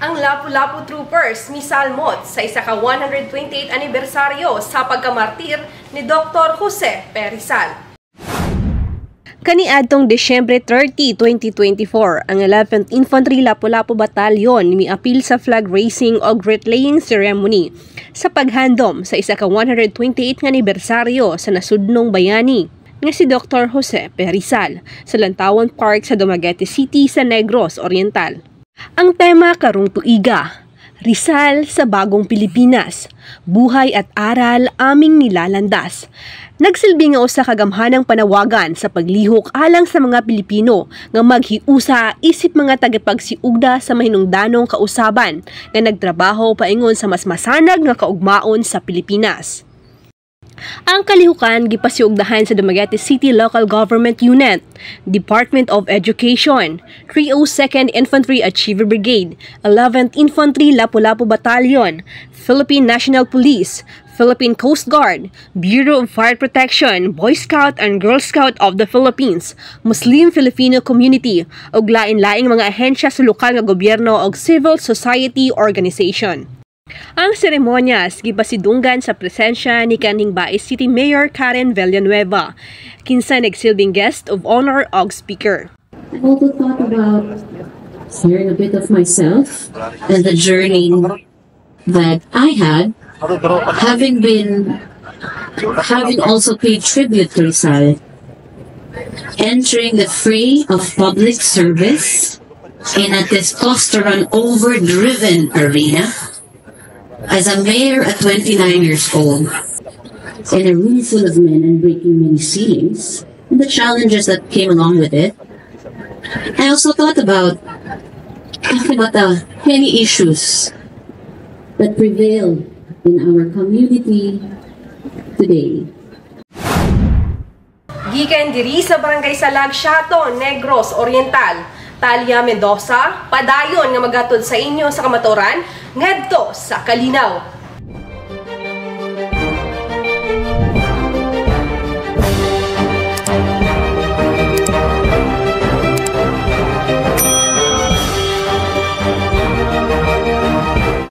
Ang Lapu-Lapu Troopers misalmot sa isa ka 128th anibersaryo sa pagkamartir ni Dr. Jose P. Rizal. Kaniadtong Disyembre 30, 2024, ang 11th Infantry Lapu-Lapu Battalion miapil sa flag raising o Great Laying Ceremony sa paghandom sa isa ka 128th anibersaryo sa nasudnong bayani nga si Dr. Jose P. Rizal sa Lantawan Park sa Dumaguete City sa Negros Oriental. Ang tema karong tuiga, Rizal sa Bagong Pilipinas, buhay at aral aming nilalandas. Nagsilbi nga usa ka gamhanang panawagan sa paglihok alang sa mga Pilipino nga maghiusa isip mga tagapagsiugda sa mahinungdanong kausaban nga nagtrabaho paingon sa mas masanag nga kaugmaon sa Pilipinas. Ang kalihukan gipasiugdahan sa Dumaguete City Local Government Unit, Department of Education, 302nd Infantry Achiever Brigade, 11th Infantry Lapu-Lapu Battalion, Philippine National Police, Philippine Coast Guard, Bureau of Fire Protection, Boy Scout and Girl Scout of the Philippines, Muslim Filipino Community, ug lain-laing mga ahensya sa lokal nga gobyerno ug civil society organization. Ang seremonyas gipasidunggan sa presensya ni kaning Bais City Mayor Karen Villanueva, kinsa nagsilbing guest of honor og speaker. I also thought about sharing a bit of myself and the journey that I had, having also paid tribute to Rizal, entering the fray of public service in a testosterone overdriven arena. As a mayor at 29 years old, in a room full of men and breaking many ceilings, and the challenges that came along with it, I also thought about the many issues that prevail in our community today. Gikan diri sa Barangay Salag, Siaton, Negros Oriental, Talia Mendoza, padayon nga magatod sa inyo sa kamaturan ngadto sa Kalinaw.